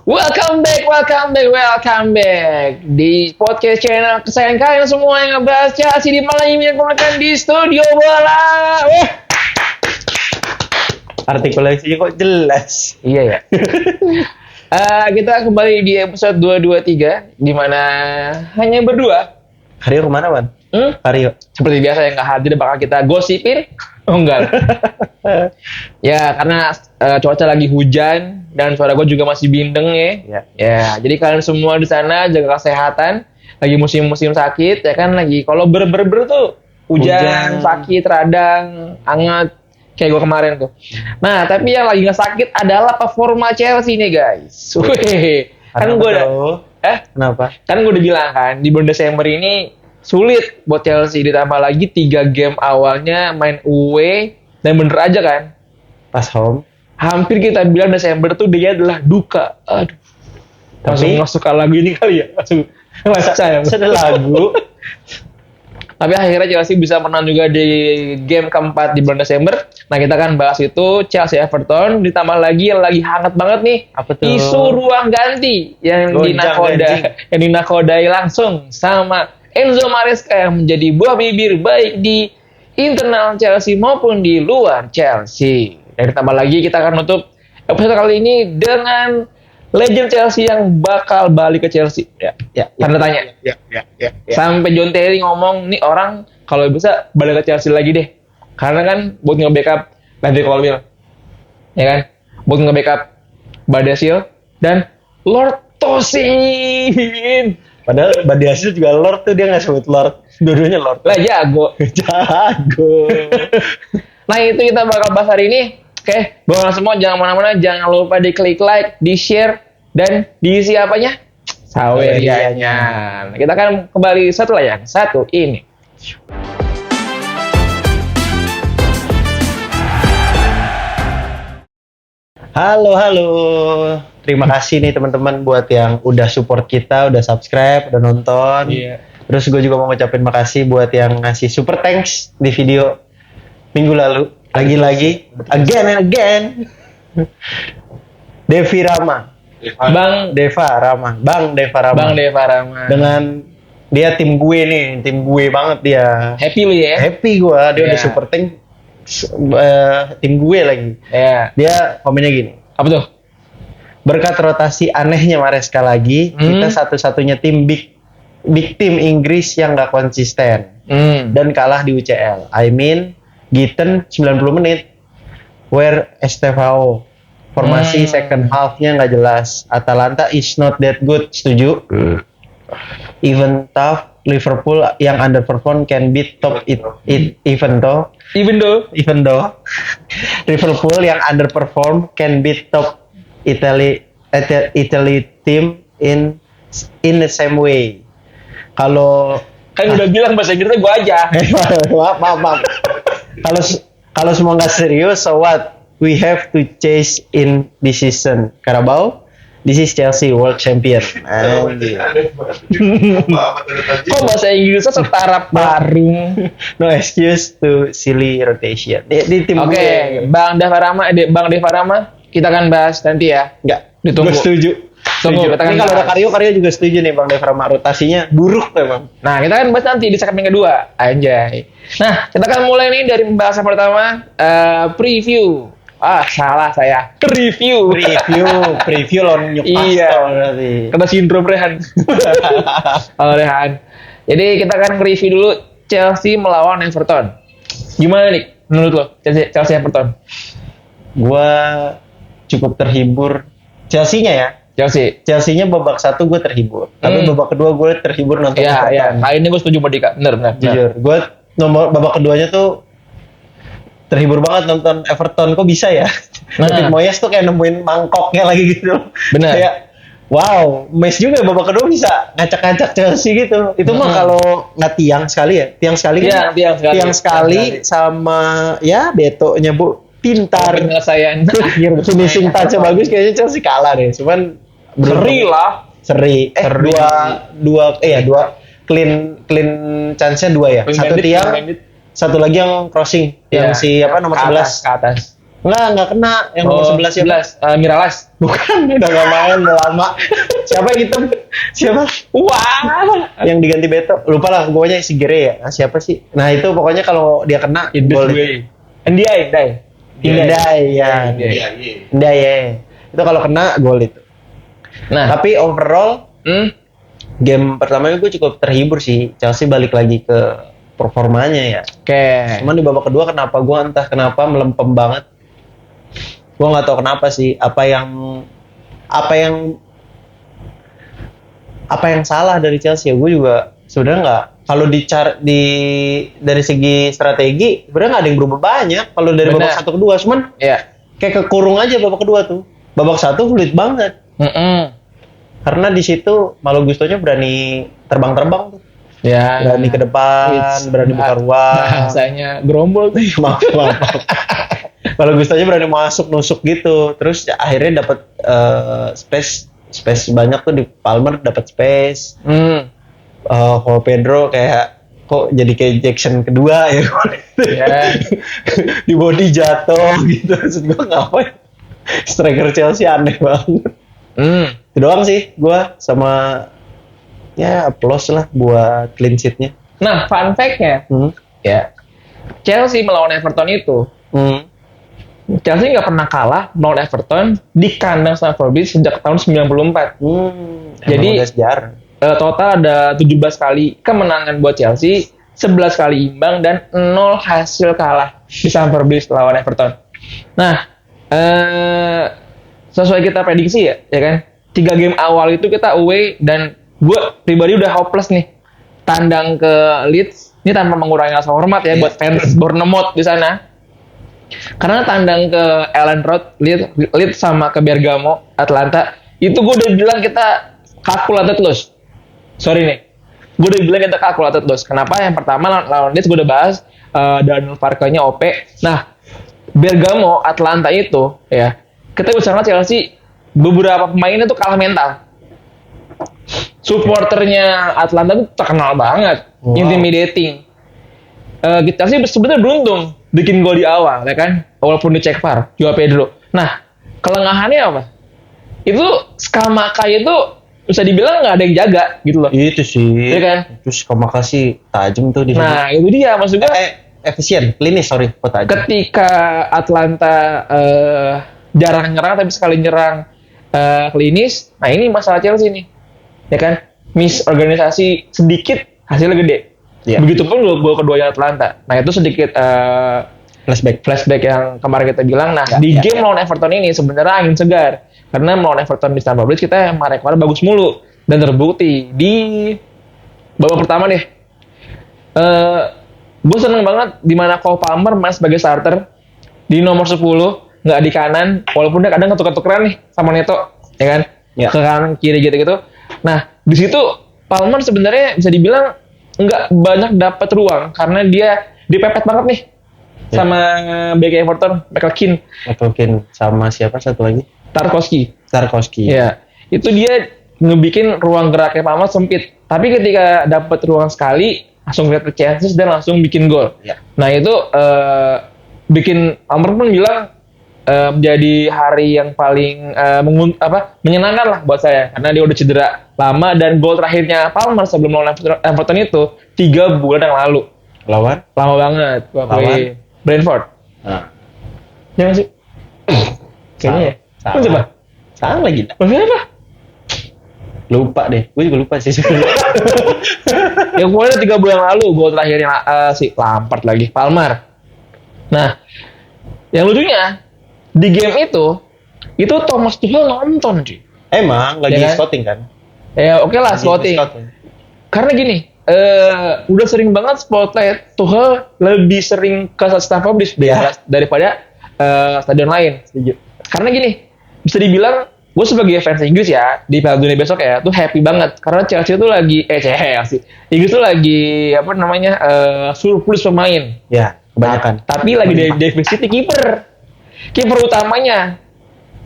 Welcome back di podcast channel kesayangan kalian semua yang ngebahas Chelsea di malam ini yang menggunakan di studio bola. Artikulasinya kok jelas. Iya ya. Kita kembali di episode 223 di mana hanya berdua. Karyo kemana, Wan? Karyo. Seperti biasa yang nggak hadir bakal kita gosipin. Oh enggak. Ya karena cuaca lagi hujan dan suara gue juga masih bindeng ya. Ya, jadi kalian semua di sana jaga kesehatan. Lagi musim-musim sakit ya kan, lagi kalau ber tuh hujan, sakit, radang, hangat kayak gue kemarin tuh. Nah, tapi yang lagi nggak sakit adalah performa Chelsea nih guys. Wih, kan gue Kenapa? Kan gue udah bilang kan di bulan Desember ini sulit buat Chelsea, ditambah lagi 3 game awalnya main away dan bener aja kan Pas home. hampir kita bilang Desember tuh dia adalah duka. Aduh, langsung masuk lagu ini kali ya, langsung Ada lagu. tapi akhirnya Chelsea bisa menang juga di game keempat di bulan Desember. Nah, kita kan bahas itu Chelsea Everton, ditambah lagi yang lagi hangat banget nih, Apa tuh? isu ruang ganti yang dinakodai langsung sama Enzo Maresca yang menjadi buah bibir baik di internal Chelsea maupun di luar Chelsea. Dan ditambah lagi kita akan nutup episode kali ini dengan legend Chelsea yang bakal balik ke Chelsea. Tanda tanya. Sampai John Terry ngomong, nih orang kalau bisa balik ke Chelsea lagi deh. Karena kan buat nge-backup Landry Colwill. Ya kan? Buat nge-backup Badiashile dan Lord Tosin. Padahal Badiashile juga Lord tuh, dia nggak sebut Lord. Dua-duanya Lord. Lah jago. Jago. Nah, itu kita bakal bahas hari ini. Oke, buat semua jangan mana-mana, jangan lupa di klik like, di share, dan diisi apanya? Sawerianya. Nah, kita akan kembali setelah yang satu ini. Halo. Terima kasih nih teman-teman buat yang udah support kita, udah subscribe, udah nonton. Iya. Terus gue juga mau ngucapin makasih buat yang ngasih super thanks di video minggu lalu. Lagi-lagi, again and again. Devi Rama. Bang Deva Rama. Dengan dia tim gue banget dia. Happy lu ya? Happy gue, dia udah super thanks tim gue lagi. Iya. Dia komennya gini. Apa tuh? Berkat rotasi anehnya Maresca lagi, kita satu-satunya tim big team Inggris yang gak konsisten dan kalah di UCL. I mean, Gitten 90 menit, where Estevao formasi second half-nya gak jelas. Atalanta is not that good, setuju. Even tough, Liverpool yang underperform can beat top even though Liverpool yang underperform can beat top Italy team in the same way. Kalau Kan udah bilang bahasa Inggrisnya gue aja. maaf. Kalau semua nggak serius, so what? We have to chase in this season. Carabao, this is Chelsea World Champion. Kok bahasa Inggrisnya setara parung? No excuse to silly rotation. Di tim Oke, Bang Deva Rama, kita akan bahas nanti ya. Enggak. Ditunggu. Gue setuju. Tunggu, kita Ini kan kalau ada bahas. Karyo juga setuju nih Bang Devrama, rotasinya buruk memang. Nah, kita kan bahas nanti di segmen kedua. Anjay. Nah, kita akan mulai nih dari pembahasan pertama, preview. Salah saya. Review lawan Newcastle. Iya. Berarti. Kata sindrom Rehan. Halo Rehan. Jadi kita akan review dulu Chelsea melawan Everton. Gimana nih menurut lo Chelsea Everton? Gua cukup terhibur Chelsea-nya ya. Chelsea-nya babak 1 gue terhibur. Tapi babak kedua gue terhibur nonton Everton. Iya. Kali ini gue setuju sama Dika. Bener. Jujur, gue babak keduanya tuh terhibur banget nonton Everton. Kok bisa ya? David Moyes tuh kayak nemuin mangkoknya lagi gitu. Bener. Kayak wow, Moyes juga babak kedua bisa ngacak-ngacak Chelsea gitu. Itu mah kalau nggak tiang sekali sama ya Betonya Bu. Pintar. Penyelesaian akhir Finishing touch bagus, kayaknya Chelsea kalah deh. Cuman seri. Dua clean chance-nya 2 ya. Satu tiang, satu lagi yang crossing yang si nomor 11 ke atas. Enggak kena. Yang nomor 11 siapa? 11, Miralas. Bukan, udah gak main udah lama. Siapa yang hitam? Siapa? Wah. Yang diganti Beto. Lupa lah, pokoknya si Gere ya. Nah, siapa sih? Nah, itu pokoknya kalau dia kena gol. Ndai. Ya. Itu kalau kena gol itu. Nah, tapi overall game pertamanya gue cukup terhibur sih. Chelsea balik lagi ke performanya ya. Oke. Cuman di babak kedua entah kenapa melempem banget. Gue nggak tahu kenapa sih. Apa yang salah dari Chelsea ya? Gue juga sebenarnya nggak. Kalau dari segi strategi sebenarnya nggak ada yang berubah banyak. Kalau dari babak 1 kedua, cuman kayak kekurung aja babak kedua tuh. Babak 1 fluid banget. Karena di situ Malo Gustonya berani terbang-terbang tuh. Ya. Berani ke depan, berani buka ruang. Bahasanya gerombol tuh. maaf. Malo Gustonya berani masuk nusuk gitu. Terus ya, akhirnya dapat space banyak tuh di Palmer dapat space. Kalau Pedro kok jadi kayak Jackson kedua ya. Di body jatuh gitu. Maksud gue ngapain? Striker Chelsea aneh banget. Itu doang sih gue sama ya applause lah buat clean sheet-nya. Nah, fun fact-nya ya Chelsea melawan Everton itu Chelsea nggak pernah kalah melawan Everton di kandang Stamford Bridge sejak tahun 94. Jadi total ada 17 kali kemenangan buat Chelsea, 11 kali imbang dan 0 hasil kalah di Stamford Bridge lawan Everton. Nah, sesuai kita prediksi ya kan? 3 game awal itu kita away dan gue pribadi udah hopeless nih. Tandang ke Leeds, ini tanpa mengurangi rasa hormat ya buat fans Bournemouth di sana. Karena tandang ke Elland Road, Leeds sama ke Bergamo, Atlanta, itu gue udah bilang kita calculated loss. Sorry nih, gue udah bilang kita calculated loss. Kenapa? Yang pertama lawan Leeds gue udah bahas Daniel Farke-nya OP. Nah, Bergamo, Atlanta itu ya, kita bisa lihat Chelsea beberapa pemainnya tuh kalah mental. Supporternya Atlanta tuh terkenal banget, intimidating. Kita sih sebenarnya beruntung bikin gol di awal, ya kan? Walaupun dicek VAR, Joao Pedro. Nah, kelengahannya apa? Itu Skamaka itu bisa dibilang nggak ada yang jaga gitu loh. Itu sih. Ya kan? Terus Skamaka sih tajam tuh di. Nah, itu dia maksud gue. Efisien, klinis, tajam. Ketika Atlanta jarang nyerang tapi sekali nyerang klinis. Nah, ini masalah Chelsea nih. Ya kan? Misorganisasi sedikit, hasilnya gede. Ya. Begitupun gol keduanya Atlanta. Nah, itu sedikit flashback yang kemarin kita bilang. Nah, di game melawan Everton ini sebenarnya angin segar. Karena melawan Everton di Stamford Bridge kita kemarin bagus mulu dan terbukti di babak pertama deh. Gue seneng banget di mana Cole Palmer main sebagai starter di nomor 10, nggak di kanan, walaupun dia kadang ketuk-ketukeran nih sama Neto, ya kan? Ya. Ke kanan kiri gitu. Nah, di situ Palmer sebenarnya bisa dibilang nggak banyak dapat ruang karena dia dipepet banget nih sama bek Everton, Michael Keane sama siapa satu lagi? Tarkowski. Ya, itu dia ngebikin ruang geraknya Palmer sempit. Tapi ketika dapat ruang sekali, langsung lihat chances dan langsung bikin gol. Ya. Nah, itu bikin Palmer pun bilang menjadi hari yang paling menyenangkan lah buat saya karena dia udah cedera lama dan gol terakhirnya Palmer sebelum lawan Everton itu 3 bulan yang lalu. Lawan? Lama banget. Lawan Brentford. Nah. Ya sih? Kayaknya ya. Coba. Salah lagi. Apa? Lupa deh. Gue juga lupa sih. Yang pokoknya 3 bulan yang lalu gol terakhirnya si Lampard lagi Palmer. Nah, yang lucunya di game itu Thomas Tuchel nonton sih. Emang lagi ya kan? scouting kan? Ya oke lah scouting. Karena gini, udah sering banget spotlight Tuchel lebih sering ke Stamford Bridge daripada stadion lain. Setuju. Karena gini, bisa dibilang gue sebagai fans Inggris ya di Piala Dunia besok ya tuh happy banget karena Chelsea tuh lagi Inggris tuh lagi surplus pemain. Ya, kebanyakan. Tapi lagi defisit kiper utamanya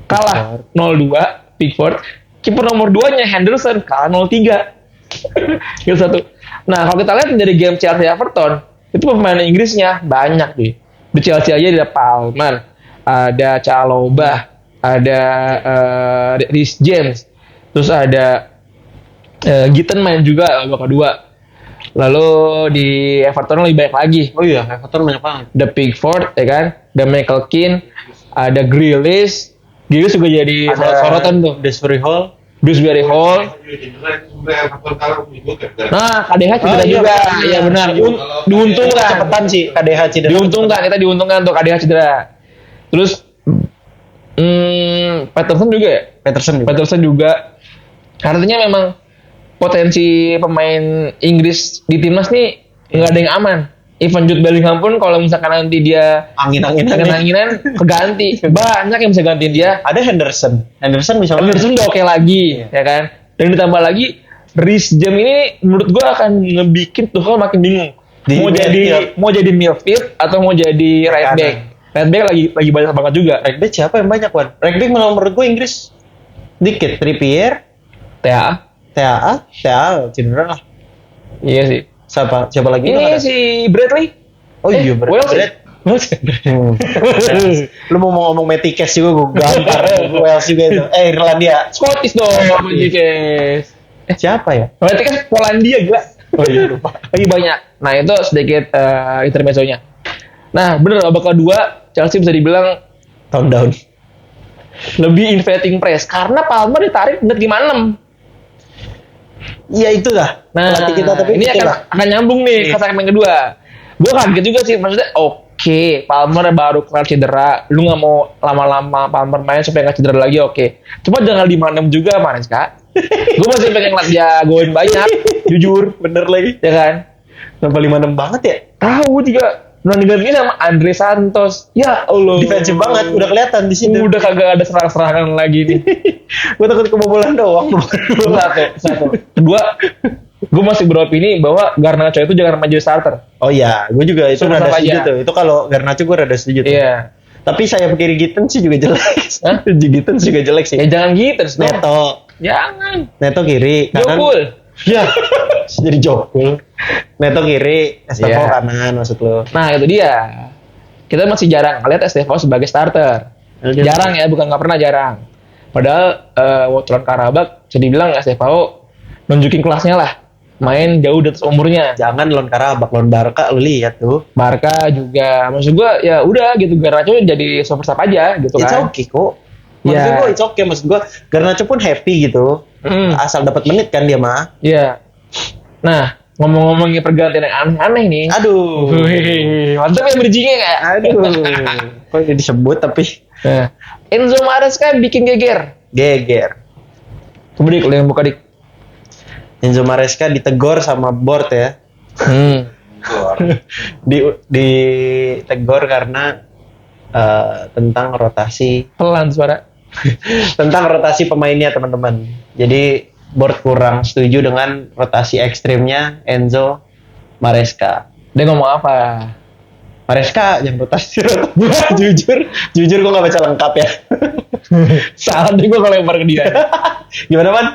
kalah 0-2 Pickford, kiper nomor 2-nya Henderson kalah 0-3. Gitu satu. Nah, kalau kita lihat dari game Chelsea Everton, itu pemain Inggrisnya banyak nih. Di Chelsea aja ada Palmer, ada Chalobah, ada Reece James, terus ada Gitten main juga babak kedua. Lalu di Everton lebih banyak lagi. Oh iya, Everton banyak banget. Ada Pickford, ya kan? Ada Michael Keane, ada Grealish juga jadi sorotan tuh. Dewsbury Hall. Nah, KDH cedera juga. Iya benar. Diuntungkan. Cepetan sih KDH cedera. Kita diuntungkan tuh KDH cedera. Terus Patterson juga. Artinya memang potensi pemain Inggris di timnas nih nggak ada yang aman. Even Jude Bellingham pun kalau misalkan nanti dia angin-anginan keganti, banyak yang bisa gantiin dia. Ada Henderson udah oke lagi, ya kan? Dan ditambah lagi Reece James ini menurut gua akan ngebikin Tuchel makin bingung. Mau jadi midfield atau mau jadi right back. Right back lagi banyak banget juga. Right back siapa yang banyak, Wan? Right back menurut gua Inggris dikit. Trippier, TAA cedera lah. Iya sih. Siapa lagi? Ini si Bradley. Oh iya, Bradley. Lu mau ngomong Metikes juga gue gampar. Wales juga itu. Irlandia. Scottish dong, Metikes. Siapa ya? Metikes Polandia gila. Oh iya lupa. Lagi banyak. Nah itu sedikit intermezzonya. Nah bener babak kedua Chelsea bisa dibilang tone down. Lebih inviting press karena Palmer ditarik menit 56. Iya itulah. Nah, pelatih kita tapi ini akan nyambung nih ke segmen kedua. Gue kaget juga sih, maksudnya oke, Palmer baru kelar cedera, lu nggak mau lama-lama Palmer main supaya nggak cedera lagi, oke. Cuma jangan 56 juga, Manes kak. Gue masih pengen ngeliat dia goin banyak, jujur, bener lagi, ya kan? Sampai 56 banget ya? Tahu juga. Nah digantiin sama Andre Santos. Ya Allah. Defensif banget, udah kelihatan di situ. Udah kagak ada serang-serangan lagi nih. Gue takut kebobolan doang. Satu. Kedua, gue masih beropini bahwa Garnacho itu jangan maju starter. Oh iya, gue juga itu rada setuju tuh. Itu kalau Garnacho gue rada setuju tuh. Iya. Tapi saya pikir Gitten sih juga jelek. Gitten juga jelek sih. Ya jangan Gitten. Neto. Jangan. Neto kiri, kanan. Jokul. Ya. Jadi Jokul. Neto kiri, Estevao kanan maksud lo. Nah itu dia. Kita masih jarang lihat Estevao sebagai starter. Jarang ya, bukan nggak pernah jarang. Padahal waktu lawan Karabakh bisa dibilang Estevao nunjukin kelasnya lah. Main jauh di atas umurnya. Jangan lawan Karabakh, lawan Barca lu lihat tuh. Barca juga. Maksud gua ya udah gitu, Garnacho jadi super sub aja gitu kan. It's okay kok. Maksud gua it's okay, maksud gua Garnacho pun happy gitu. Asal dapat menit kan dia mah. Iya. Nah, ngomong-ngomongin pergantian yang aneh-aneh nih. Aduh. Mantap ya bridging-nya kayak. Aduh. Kok ini disebut tapi. Nah, Enzo Maresca bikin geger. Coba dik, lu yang buka dik. Enzo Maresca ditegor sama board ya. Ditegor karena tentang rotasi. Pelan suara. Tentang rotasi pemainnya teman-teman. Jadi board kurang setuju dengan rotasi ekstrimnya Enzo Maresca. Dia ngomong apa? Maresca yang rotasi. jujur gue gak baca lengkap ya. Salah deh gue kalau lempar ke dia. Gimana Man?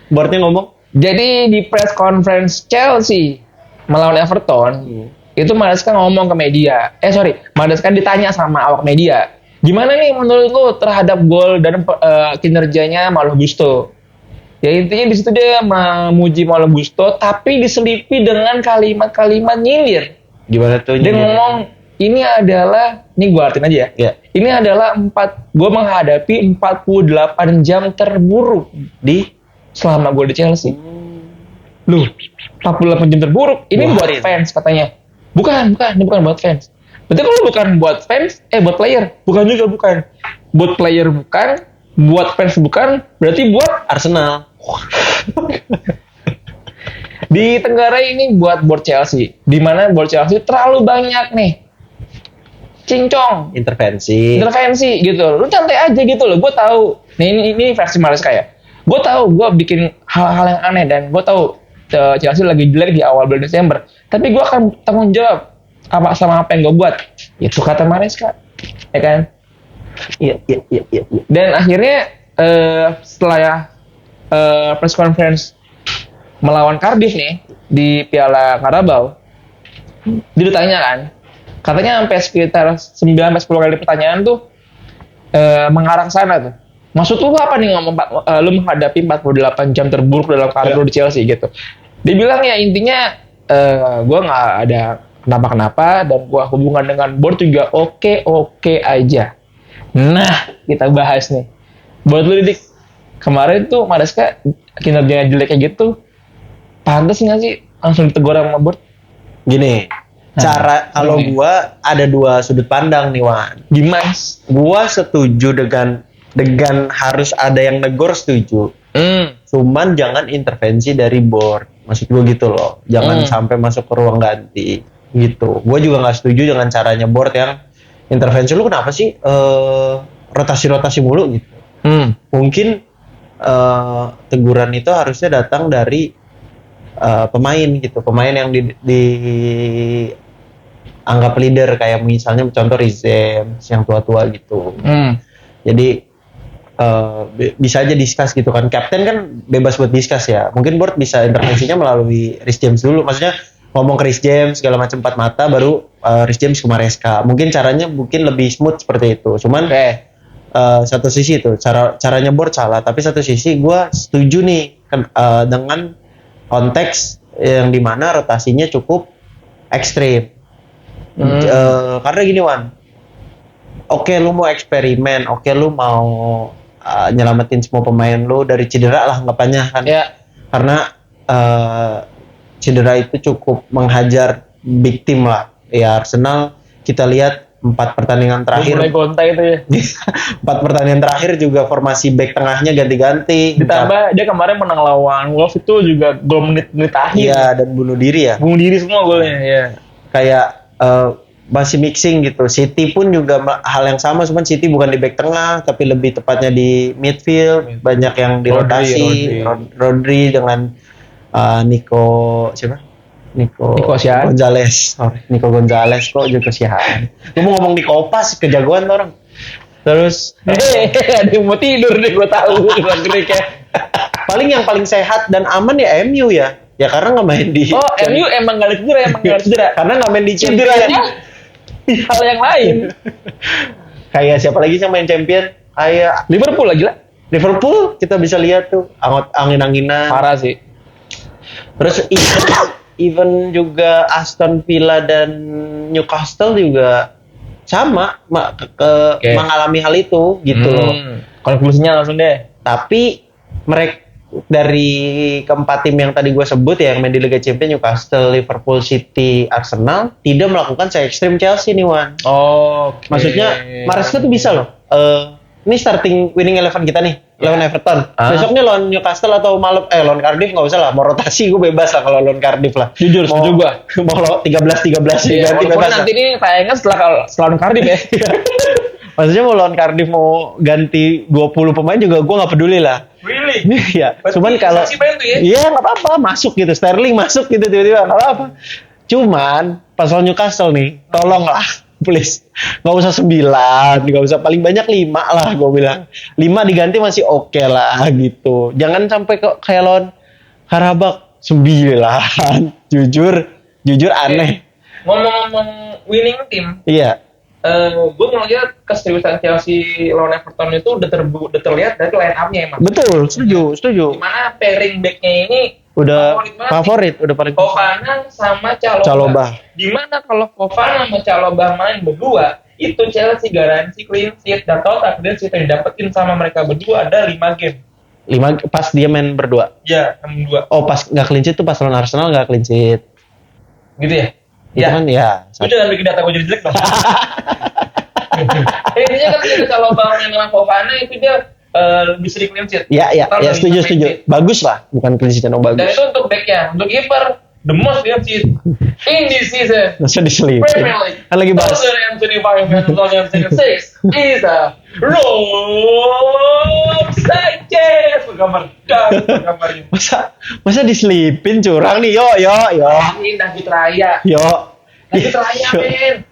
Boardnya ngomong? Jadi di press conference Chelsea melawan Everton, itu Maresca ngomong ke media. Maresca ditanya sama awak media. Gimana nih menurut lo terhadap gol dan kinerjanya Malo Gusto? Ya intinya di situ dia memuji Malo Gusto, tapi diselipi dengan kalimat-kalimat nyindir. Gimana tuh? Dia ngomong, ini adalah, ini gue artiin aja ya. Ini adalah gue menghadapi 48 jam terburuk selama gue di Chelsea. Loh, 48 jam terburuk? Ini buat fans katanya. Bukan, ini bukan buat fans. Berarti kalau bukan buat fans, buat player. Bukan juga, bukan. Buat player bukan, buat fans bukan, berarti buat Arsenal. Di Tenggara ini buat board Chelsea. Di mana board Chelsea terlalu banyak nih. Cincong. Intervensi gitu. Lu santai aja gitu loh. Gue tahu. Nih ini versi Maresca ya. Gue tahu gue bikin hal-hal yang aneh dan gue tahu Chelsea lagi jelek di awal bulan Desember. Tapi gue akan tanggung jawab sama apa yang gue buat. Itu kata Maresca. Ya kan? Iya. Dan akhirnya setelah press conference melawan Cardiff nih di Piala Carabao, dia ditanya kan, katanya sampai sekitar 9-10 kali pertanyaan tuh mengarah ke sana tuh. Maksud lu apa nih ngomong lu menghadapi 48 jam terburuk dalam karir lu di Chelsea gitu. Dia bilang ya intinya gue nggak ada kenapa-kenapa dan gue hubungan dengan board juga oke aja. Nah, kita bahas nih. Buat lu Dik, kemarin tuh Maresca kinerjanya jelek kayak gitu, pantas nggak sih langsung ditegur sama board? Gini, cara kalau gua ada dua sudut pandang nih Wan. Gimana? Gua setuju dengan harus ada yang negor, setuju. Cuman jangan intervensi dari board. Maksud gua gitu loh. Jangan sampai masuk ke ruang ganti gitu. Gua juga nggak setuju dengan caranya board yang intervensi. Lu kenapa sih rotasi mulu gitu? Mungkin teguran itu harusnya datang dari pemain gitu. Pemain yang anggap leader, kayak misalnya contoh Rizem yang tua-tua gitu. Jadi bisa aja discuss gitu kan. Kapten kan bebas buat discuss ya. Mungkin board bisa intervensinya melalui Rhys James dulu. Maksudnya ngomong ke Rhys James segala macam empat mata, baru Rhys James ke Maresca. Mungkin caranya lebih smooth seperti itu. Cuman satu sisi itu caranya board salah, tapi satu sisi gue setuju nih dengan konteks yang dimana rotasinya cukup ekstrim. Karena gini Wan, oke, lu mau eksperimen, oke, lu mau nyelamatin semua pemain lu dari cedera lah anggapannya kan. Karena cedera itu cukup menghajar big team lah. Ya Arsenal kita lihat 4 pertandingan terakhir. Mulai gonta itu ya. 4 pertandingan terakhir juga formasi back tengahnya ganti-ganti. Ditambah dia kemarin menang lawan Wolves itu juga gol menit-menit akhir. Iya, dan bunuh diri ya. Bunuh diri semua golnya ya. Kayak masih mixing gitu. City pun juga hal yang sama, cuman City bukan di back tengah tapi lebih tepatnya di midfield. Banyak yang dirotasi. Rodri dengan Nico Gonzalez. Nico Gonzalez kok juga siahan. Gue mau ngomong di Kopas, kejagoan tuh orang. Terus ada yang mau tidur nih, gue tahu ya. Yang paling sehat dan aman ya MU ya. Ya karena nggak main di. MU emang nggak ada cedera. Karena nggak main di Cederanya hal yang lain. Kayak siapa lagi yang main champion? Kayak Liverpool lagi lah. Liverpool kita bisa lihat tuh angin-anginan. Parah sih. Terus even juga Aston Villa dan Newcastle juga sama mengalami hal itu gitu loh. Konklusinya langsung deh. Tapi mereka dari keempat tim yang tadi gue sebut ya, yang main di Liga Champions, Newcastle, Liverpool, City, Arsenal, tidak melakukan se-ekstrim Chelsea nih Wan. Maksudnya Maresca tuh bisa loh. Ini starting winning 11 kita nih, lawan Everton. Besoknya lawan Newcastle atau lawan Cardiff nggak usah lah. Mau rotasi gue bebas lah kalau lawan Cardiff lah. Jujur setuju gue. Mau 13 ganti bebas. Nanti ini tayangan setelah lawan Cardiff ya. Maksudnya mau lawan Cardiff mau ganti 20 pemain juga gue nggak peduli lah. Really? Iya. Cuman kalau iya nggak apa-apa, masuk gitu. Sterling masuk gitu tiba-tiba nggak apa-apa. Cuman pas lawan Newcastle nih, tolonglah please, nggak usah 9, nggak usah, paling banyak 5 lah gue bilang. 5 diganti masih oke lah gitu. Jangan sampai kayak lawan Karabakh 9. Jujur aneh. Ngomong-ngomong winning team. Iya. Gue ngeliat keseriusan Chelsea lawan Everton itu udah terlihat dari line up-nya emang. Betul, setuju. Dimana pairing back-nya ini udah favorit, udah paling Fofana sama Chalobah. Dimana kalau Fofana sama Chalobah main berdua, itu Chelsea garansi clean sheet, dan total clean sheet yang didapetin sama mereka berdua ada 5 game. 5 pas dia main berdua? Iya, 2. Oh, pas nggak clean sheet tuh pas lawan Arsenal nggak clean sheet. Gitu ya? Itu kan ya. Lu jangan bikin data gue jadi jelek dong. Intinya kan ketika Chalobah main sama Fofana itu dia lebih sering clean sheet. Ya, setuju. Bagus lah, bukan clean sheet yang bagus. Dan itu untuk back-nya. Untuk keeper, the most clean sheet in this season. Masa diselipin. Premier League. Kan lagi bahas. 2025 and 2026 is a Rob Sanchez. Gambarnya. Masa diselipin curang nih, yo. Ini David Raya. David Raya, men.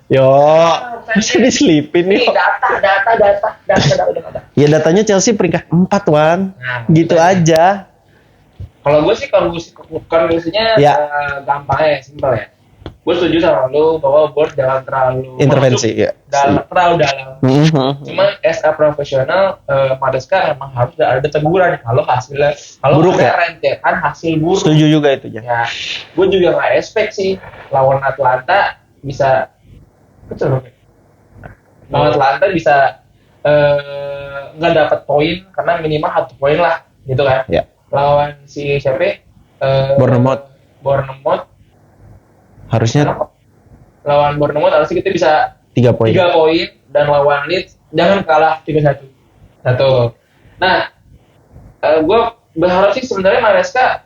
Masa diselipin nih. Ini data. Ya datanya Chelsea peringkat 4, Wan. Gitu aja. Kalau gue sih konklusinya gampang ya, simpel ya. gue setuju sama lu bahwa board jangan terlalu intervensi ya. Terlalu dalam. Cuman as a profesional, Maresca emang harus ada teguran kalau hasilnya kalau ada rentetan hasil buruk. Setuju juga itu ya. Gue juga nggak expect sih lawan Atlanta bisa betul. Lawan Atlanta bisa nggak dapat poin karena minimal 1 poin lah gitu kan. Ya. Lawan si siapa? Bournemouth harusnya lawan Bournemouth harusnya kita bisa 3 poin dan lawan Leeds jangan kalah 3-1. Nah, gue berharap sih sebenarnya Maresca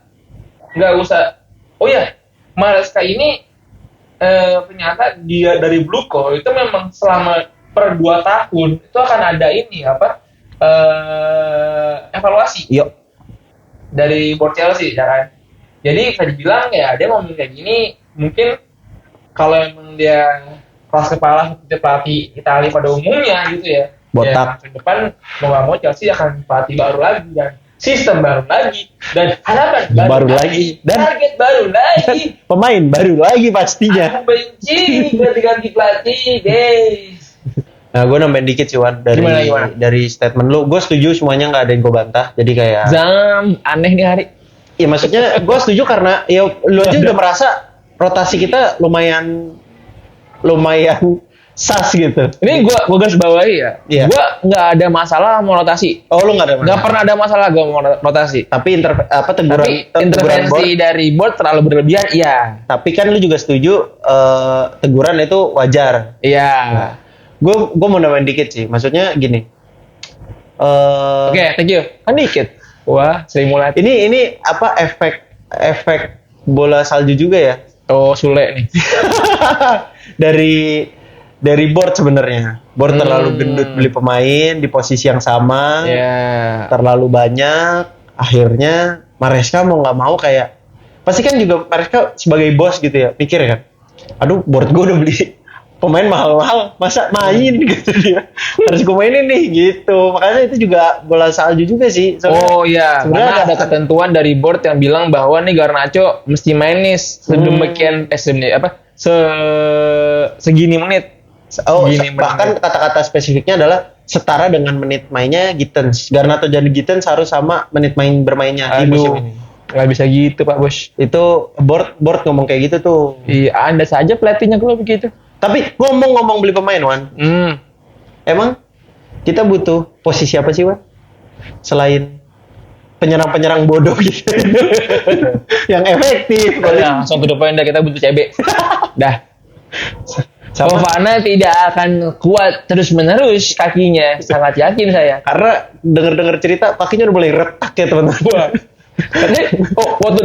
nggak usah. Oh ya, Maresca ini ternyata dia dari Bluko itu memang selama per 2 tahun itu akan ada ini evaluasi. Yuk. Dari board Chelsea ya kan. Jadi bisa dibilang ya dia ngomong kayak gini mungkin kalau emang dia keras kepala seperti pelatih Italia pada umumnya gitu ya. Botak. Ya, ke depan mau nggak mau Chelsea akan pelatih baru lagi dan sistem baru lagi dan harapan baru lagi dan target baru lagi. Pemain baru lagi pastinya. Aku benci ganti pelatih guys. Nah, gue nambahin dikit sih Wan gimana? Dari statement lu, gue setuju semuanya nggak ada yang gue bantah. Jadi kayak aneh nih hari. Ya maksudnya gue setuju karena ya lu aja udah merasa rotasi kita lumayan sas gitu. Ini gue garis bawahi ya. Iya. Gue nggak ada masalah mau rotasi. Oh lu nggak ada masalah? Nggak pernah ada masalah gue mau rotasi. Tapi teguran intervensi dari board terlalu berlebihan, iya. Tapi kan lu juga setuju teguran itu wajar. Iya. Nah, gue mau nambahin dikit sih. Maksudnya gini. Oke, thank you. Kan dikit. Wah, Sri Mulat. Ini apa efek bola salju juga ya? Oh, Sule nih. dari board sebenarnya. Board terlalu gendut beli pemain di posisi yang sama. Yeah. Terlalu banyak. Akhirnya Maresca mau nggak mau kayak pasti kan juga Maresca sebagai bos gitu ya, pikir kan. Aduh, board gue udah beli pemain mahal-mahal, masa main gitu dia. Harus gue mainin nih gitu. Makanya itu juga bola salju juga sih. Oh iya, karena ada ketentuan dari board yang bilang bahwa nih Garnacho mesti main nih sedemikian segini menit. Bahkan kata-kata spesifiknya adalah setara dengan menit mainnya Gittens. Garnacho dan Gittens harus sama menit bermainnya di musim ini. Nggak bisa gitu Pak Bos. Itu board ngomong kayak gitu tuh. Iya, Anda saja pelatihnya kalau begitu. Tapi ngomong beli pemain Wan. Emang kita butuh posisi apa sih Wan? Selain penyerang bodoh gitu. Yang efektif. Ya, langsung to the point dah, kita butuh CB. Dah. Fofana tidak akan kuat terus-menerus kakinya. Sangat yakin saya. Karena dengar cerita kakinya udah mulai retak ya teman-teman. Waktu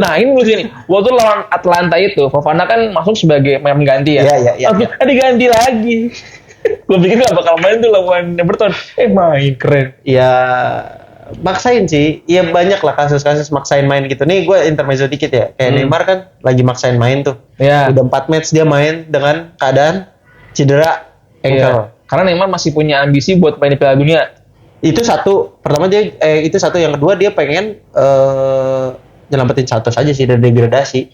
waktu lawan Atlanta itu Fofana kan masuk sebagai pemain ganti ya. Iya. Diganti lagi. Gue pikir gak bakal main tuh lawan Everton. Main keren. Ya maksain sih. Ya banyak lah kasus-kasus maksain main gitu. Nih gue intermezzo dikit ya. Kayak Neymar kan lagi maksain main tuh. Ya. Udah 4 match dia main dengan keadaan cedera ankle. Ya. Karena Neymar masih punya ambisi buat main di Piala Dunia. Itu satu. Pertama dia itu satu, yang kedua dia pengen nyelamatin Santos aja sih dari degradasi.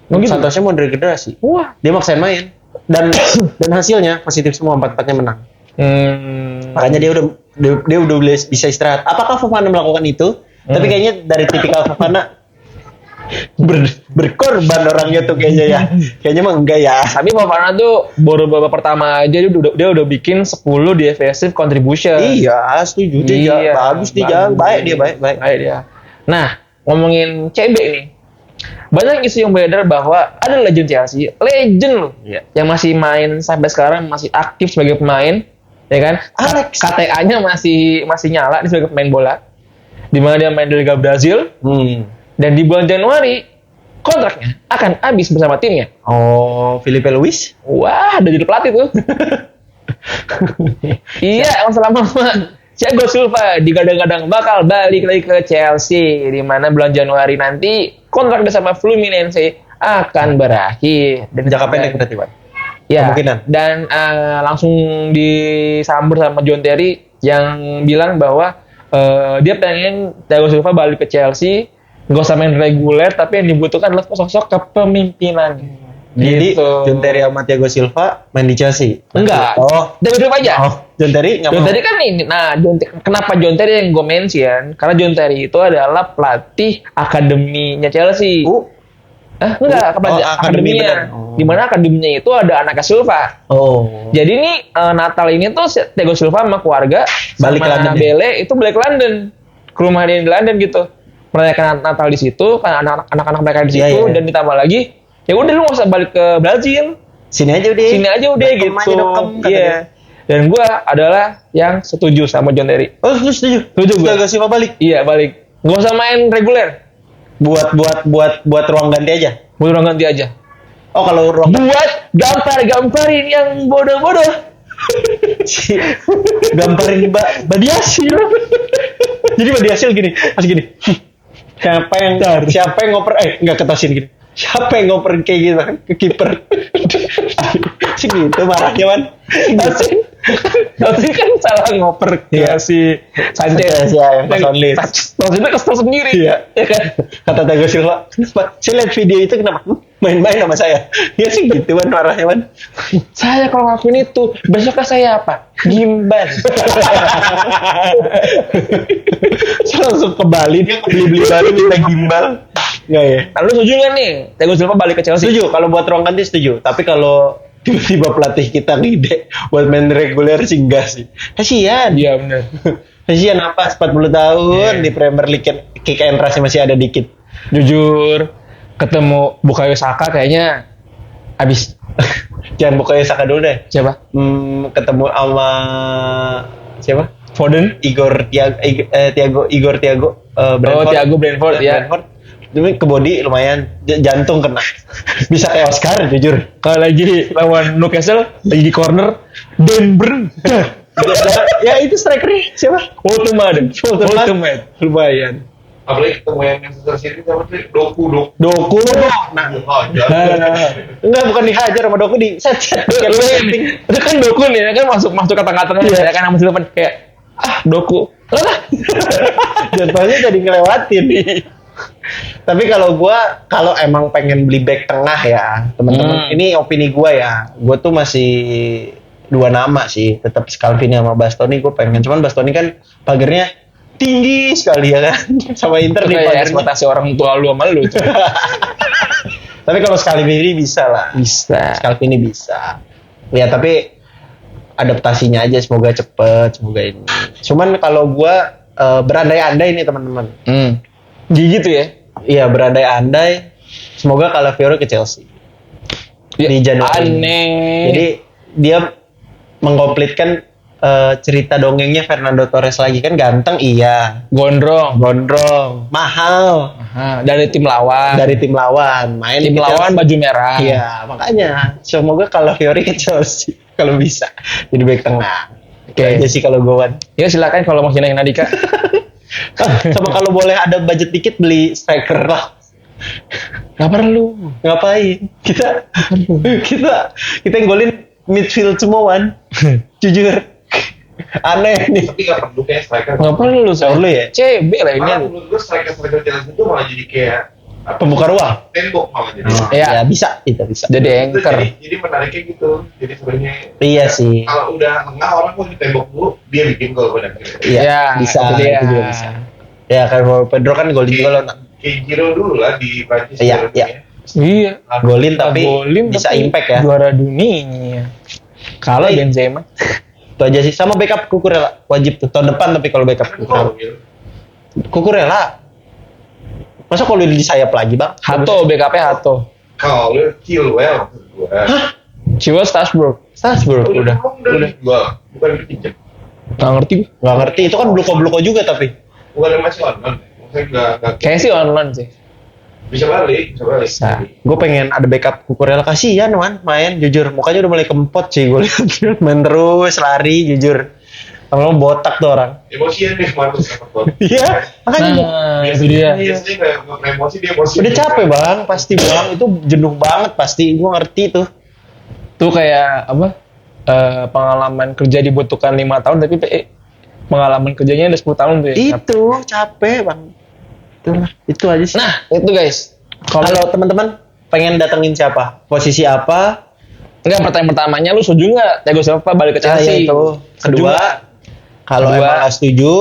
Santosnya mau degradasi. Wah, dia maksain main dan hasilnya positif semua, 4-4-nya menang. Makanya dia udah bisa istirahat. Apakah Fofana melakukan itu? Tapi kayaknya dari tipikal Fofana berkorban orangnya tuh kayaknya ya. Kayaknya mah enggak ya. Tapi Fofana tuh baru babak pertama aja dia udah bikin 10 defensive contribution. Iya, setuju. Dia bagus dia. Baik dia. Nah, ngomongin CB nih. Banyak isu yang beredar bahwa ada legend Chelsea, legend loh, yang masih main sampai sekarang, masih aktif sebagai pemain, ya kan? Alex. KTA-nya masih nyala sebagai pemain bola. Di mana dia main di Liga Brazil. Dan di bulan Januari kontraknya akan habis bersama timnya. Oh, Filipe Luis? Wah, udah jadi pelatih tuh. Iya, selama Thiago Silva digadang-gadang bakal balik lagi ke Chelsea, di mana bulan Januari nanti kontrak bersama Fluminense akan berakhir. Dan jangka pendek berarti, Pak? Ya, kemungkinan. Dan langsung disambut sama John Terry yang bilang bahwa dia pengen Thiago Silva balik ke Chelsea, nggak usah main reguler, tapi yang dibutuhkan adalah sosok kepemimpinan. Jadi Gitu. John Terry sama Thiago Silva main di Chelsea. Enggak. Oh. David Silva aja. Oh, John Terry nggak John mau. Terry kan ini. Nah, kenapa John Terry yang gue mention? Karena John Terry itu adalah pelatih akademinya Chelsea. Enggak, akademi akademinya. bener. Oh. Di mana akademinya itu ada anak Silva. Oh. Jadi nih Natal ini tuh Thiago Silva sama keluarga Balik sama ke London ya? Bele itu balik ke London, ke rumah dia di London gitu. Merayakan Natal di situ, kan anak-anak mereka di situ, Iya, iya. dan ditambah lagi, ya udah lu nggak usah balik ke Brazil, Sini aja udah. sini aja udah Dokem gitu. aja, dokem, kata Iya. dia. Dan gue adalah yang setuju sama John Terry. Oh, lu setuju? Setuju gua. Thiago Silva balik. Iya balik. Gak usah main reguler, Buat ruang ganti aja. buat orang ganti aja. Oh, kalau ruang Buat gamparin yang bodoh-bodoh. gambarin Badiasil. Jadi Badiasil gini, pas gini. Siapa yang ngoper enggak ketasin gini. Siapa yang ngoperin kayak gitu kan ke kiper? Segitu marahnya man. Tapi kan salah ngoper ke Iya. si Sanchez. Iya, yang pas on list. Maksudnya kesel sendiri. Iya. Ya kan? Kata Thiago Silva, kenapa? Saya lihat video itu kenapa? Main-main sama saya. Ya sih gitu man marahnya man. Saya kalau ngelakuin itu, besoknya saya apa? Gimbal. Saya langsung ke Bali dia beli-beli baru minta gimbal. Enggak ya? Nah, lu setuju nggak nih? Thiago Silva balik ke Chelsea? Setuju, kalau buat ruang ganti setuju. Tapi kalau tiba-tiba pelatih kita ngide buat main reguler sih enggak sih. Kasihan. Iya benar. Kasihan apa 40 tahun Iya. di Premier League kick and rush masih ada dikit. Jujur, ketemu Bukayo Saka kayaknya abis. Jangan Bukayo Saka dulu deh. Siapa? Ketemu sama siapa? Foden? Igor Thiago Oh, Thiago Brentford ya. Tapi ke body lumayan, jantung kena. Bisa kayak Oscar jujur. Kalau lagi lawan Newcastle, lagi di corner, Dan Burn. Ya itu strikernya siapa? Ultimate. Lumayan. Apalagi ketemu yang Manchester City sama tuh Doku. Doku. Nah, enggak bukan dihajar sama Doku di set. Itu kan Doku nih, kan masuk kata-katanya Iya. ya kan sama depan kayak Doku. Jatuhnya jadi ngelewatin. Tapi kalau emang pengen beli back tengah ya, teman-teman, ini opini gua ya. Gua tuh masih dua nama sih, tetap Scalvini sama Bastoni. Gue pengen, cuman Bastoni kan pagernya tinggi sekali ya kan, sama Inter di Kayak pagernya. ekspektasi orang tua lu sama lu itu. Tapi kalau Scalvini bisa lah, Bisa. Scalvini bisa. Ya tapi adaptasinya aja semoga cepet, semoga ini. Cuman kalau gua berandai-andai nih teman-teman. Gitu ya. Iya berandai-andai. Semoga Calafiori ke Chelsea di Januari. Aneh. Jadi dia mengkomplitkan cerita dongengnya Fernando Torres lagi, kan ganteng iya, gondrong. mahal Dari tim lawan. main tim ke lawan Chelsea. baju merah. Iya makanya semoga Calafiori ke Chelsea kalau bisa jadi back tengah. Oke aja sih kalau gue. Ya silakan kalau mau hinain Nadika. Sama kalau boleh ada budget dikit beli striker lah. Gak perlu. Ngapain? Kita yang golin midfield semua Wan. Jujur. Aneh nih. Tapi gak perlu kayak striker. Gak perlu. Nggak perlu ya? CB lah ini. Malah menurut gue striker Chelsea itu malah jadi kayak Pembuka ruang. tembok malah jadi. Iya. Ya bisa, itu bisa. Jadi Itu anchor. jadi menariknya gitu. Jadi sebenarnya Iya sih. kalau udah tengah orang mau ditembok dulu, dia bikin gol pada akhirnya. Iya, Ya, bisa. itu dia. Itu juga bisa. Ya kayak Pedro kan golin juga loh. Kayak Giro dulu lah di Prancis. Iya, juara iya. dunia. Iya. Golin tapi Golin bisa tapi impact ya. Juara dunia. Kalau Iya. Benzema. Itu aja sih. Sama backup Cucurella wajib tuh tahun depan, tapi kalau backup Kan Cucurella. gol, Gil. Cucurella. Masa kalau di sayap lagi, Bang? Hato, BKP Hato. Kalau Chilwell maksud gua. Chilwell Strasbourg. Strasbourg udah. Udah jual, bukan dipinjam. Gak ngerti gue. Nggak ngerti, itu kan bloko-bloko juga tapi. Bukan yang masih online. Maksudnya nggak Kayaknya sih online sih. bisa balik. Bisa. Gue pengen ada backup Cucurella, kasihan Wan main jujur. Mukanya udah mulai kempot sih gue lihat. Main terus lari jujur. Kalau botak tuh orang. Emosian dia kemarin sama gol. Iya, makanya Nah, itu dia. Biasanya nggak emosi, dia emosi. udah capek Bang, pasti Bang. Itu jenuh banget pasti. Gue ngerti tuh. Tuh kayak apa? Pengalaman kerja dibutuhkan 5 tahun tapi pengalaman kerjanya udah 10 tahun tuh ya. Itu capek Bang. Itu aja sih. Nah, itu guys. Kalau teman-teman pengen datengin siapa? Posisi apa? Enggak, pertanyaan pertamanya lu setuju nggak Thiago Silva balik ke Chelsea? Ya, itu. Kedua, kalau Kedua, emang nggak setuju,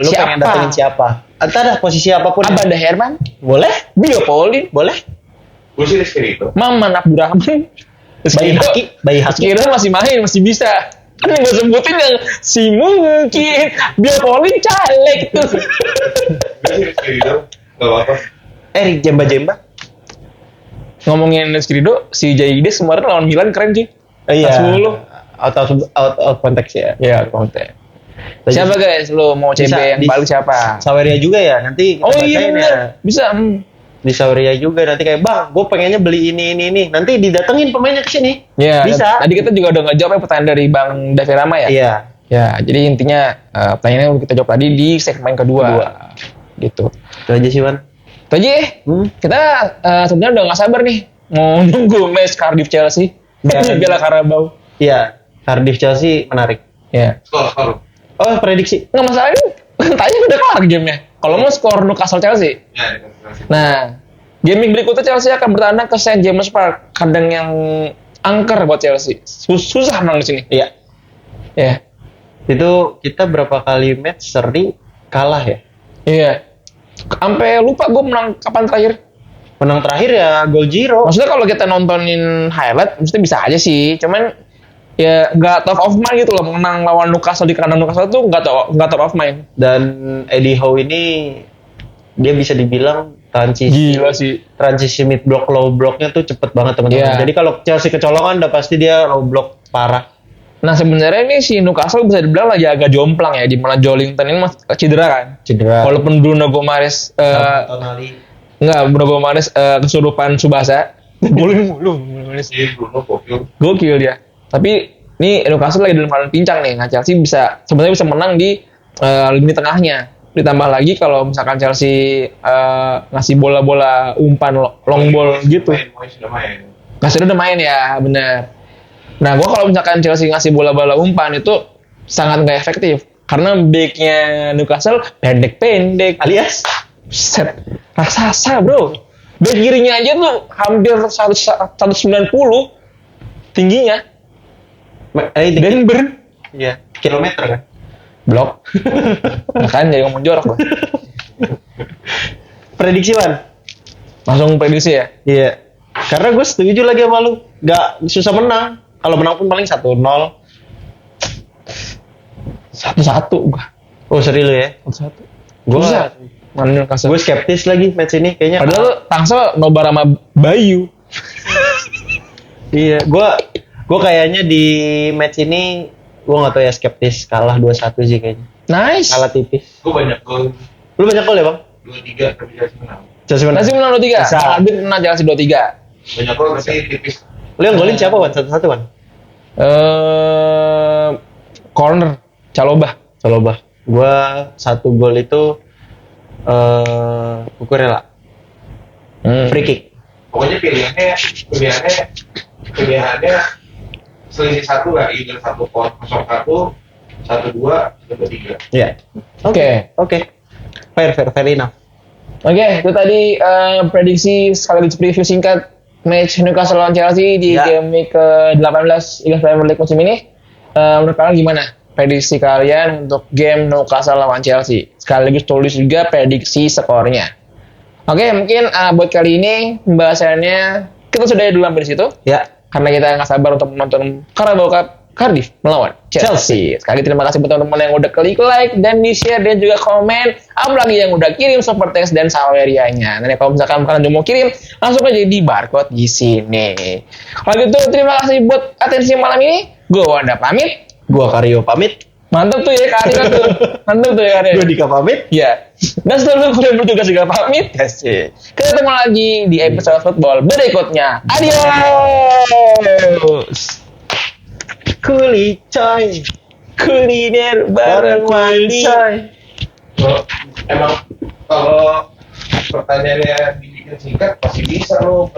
lu siapa? pengen datengin siapa? Entah dah posisi apapun. Abanda Herman, Boleh? Bio Pauline, Boleh? Gue sih Rizky Ridho. Maman Abdurrahman, Bayi Haki. Kira masih main, masih bisa. Kan yang gue sebutin yang si mungkin Bio Pauline caleg tuh. Gue sih Rizky Ridho. Gak apa-apa. Jemba. Ngomongin Rizky Ridho, si Jaides kemarin lawan Milan keren sih. Iya. 10. Out of konteks ya. Iya, konten. Siapa guys? Lu mau CB yang di- paling siapa? Saweria juga ya. Nanti kita Oh iya bacain bener. ya. Bisa. Di Saweria juga nanti kayak bang, gue pengennya beli ini. Nanti didatengin pemainnya ke sini. Ya, Bisa. Tadi kita juga udah ngejawab pertanyaan dari Bang Davi Rama ya. Iya. Ya, jadi intinya pertanyaannya udah kita jawab tadi di segmen kedua. Gitu. Itu aja sih Wan. Itu aja ya. Kita sebenarnya udah gak sabar nih mau nunggu match Cardiff Chelsea. Dan- Piala Carabao. Iya. Cardiff Chelsea menarik. Ya. Skor. Oh prediksi. Nggak masalah ini. Tanya udah kelar gamenya. Kalau mau skor Newcastle Chelsea. Ya, Nah, gaming berikutnya Chelsea akan bertandang ke St James Park, kandang yang angker buat Chelsea. Susah menang di sini. Iya. Ya, Itu kita berapa kali match seri kalah ya. iya. Sampai lupa gue menang kapan terakhir. Menang terakhir ya gol Giro. Maksudnya kalau kita nontonin highlight, maksudnya bisa aja sih. Cuman ya nggak top of mind gitu loh. Menang lawan Newcastle di kandang Newcastle tuh nggak top of mind. Dan Eddie Howe ini dia bisa dibilang Gila sih. transisi mid block low blocknya tuh cepet banget teman-teman. Iya. Jadi kalau Chelsea kecolongan udah pasti dia low block parah. Nah sebenarnya ini si Newcastle bisa dibilang lagi agak jomplang ya. Di mana Joelinton ini cedera kan. Cedera. Walaupun Bruno Gomares Tonali. Enggak, Bruno Gomares kesurupan Subasa. Golin mulu. si Bruno gokil. Gokil dia. Tapi ini Newcastle lagi dalam keadaan pincang nih. Nah, Chelsea sebenarnya bisa menang di lini tengahnya. Ditambah lagi kalau misalkan Chelsea ngasih bola-bola umpan long ball gitu. Moyes sudah main. Ngasih udah main ya, benar. Nah, gua kalau misalkan Chelsea ngasih bola-bola umpan itu sangat nggak efektif. Karena backnya Newcastle pendek-pendek. Alias Set raksasa bro. Back kirinya aja tuh hampir 190 tingginya. Denver. Iya, kilometer kan. Blok. Nah, kan jadi ngomong jorok loh. Prediksi Wan. Langsung prediksi ya. Iya. Karena gue setuju lagi sama lu. Gak susah menang. Kalau menang pun paling 1-0. 1-1 gua. Oh seri lu ya. 1-1. Gue Susah. Mana Newcastle. gue skeptis lagi match ini kayaknya. Padahal Tangsel nobar sama Bayu. Iya, gue kayaknya di match ini gue nggak tahu ya skeptis kalah 2-1 sih kayaknya. Nice. Kalah tipis. Gue banyak gol. Lu banyak gol ya bang? 2-3 tapi Chelsea menang. Chelsea menang. Chelsea menang 2-3. Bisa. Habis menang Chelsea 2-3. Banyak gol tapi tipis. Lu yang golin siapa Wan? 1-1 Wan? Corner Calobah. Salobah. Gue 1 gol itu Kukurela. Free kick. Pokoknya pilihannya selisih 1 lah, either 1-0, 1-2, 1-2, 3. Iya. Oke. Fair enough. Oke, itu tadi prediksi sekaligus preview singkat match Newcastle lawan Chelsea di Ya. game week ke-18 Liga Premier League musim ini. Menurut kalian gimana prediksi kalian untuk game Newcastle lawan Chelsea? Sekaligus tulis juga prediksi skornya. Oke, mungkin buat kali ini pembahasannya kita sudah dulu sampai di situ. Ya. Karena kita nggak sabar untuk menonton Carabao Cup Cardiff melawan Chelsea. Sekali terima kasih buat teman-teman yang udah klik like dan di share dan juga komen. Apalagi yang udah kirim super thanks dan salwerianya. Nanti kalau misalkan kalian mau kirim, langsung aja di barcode di sini. Kalau gitu terima kasih buat atensi malam ini. Gue Wanda pamit. Gua Karyo pamit. Mantap tuh ya Karyo tuh. Mantap tuh ya Karyo. Gua Dika pamit. Ya. Dan setelah kalian bertugas juga pamit. Kasih. Kita ketemu lagi di episode football berikutnya. Adios. Kuli coy. Kuliner bareng mandi. Emang kalau pertanyaannya dibikin singkat pasti bisa lo.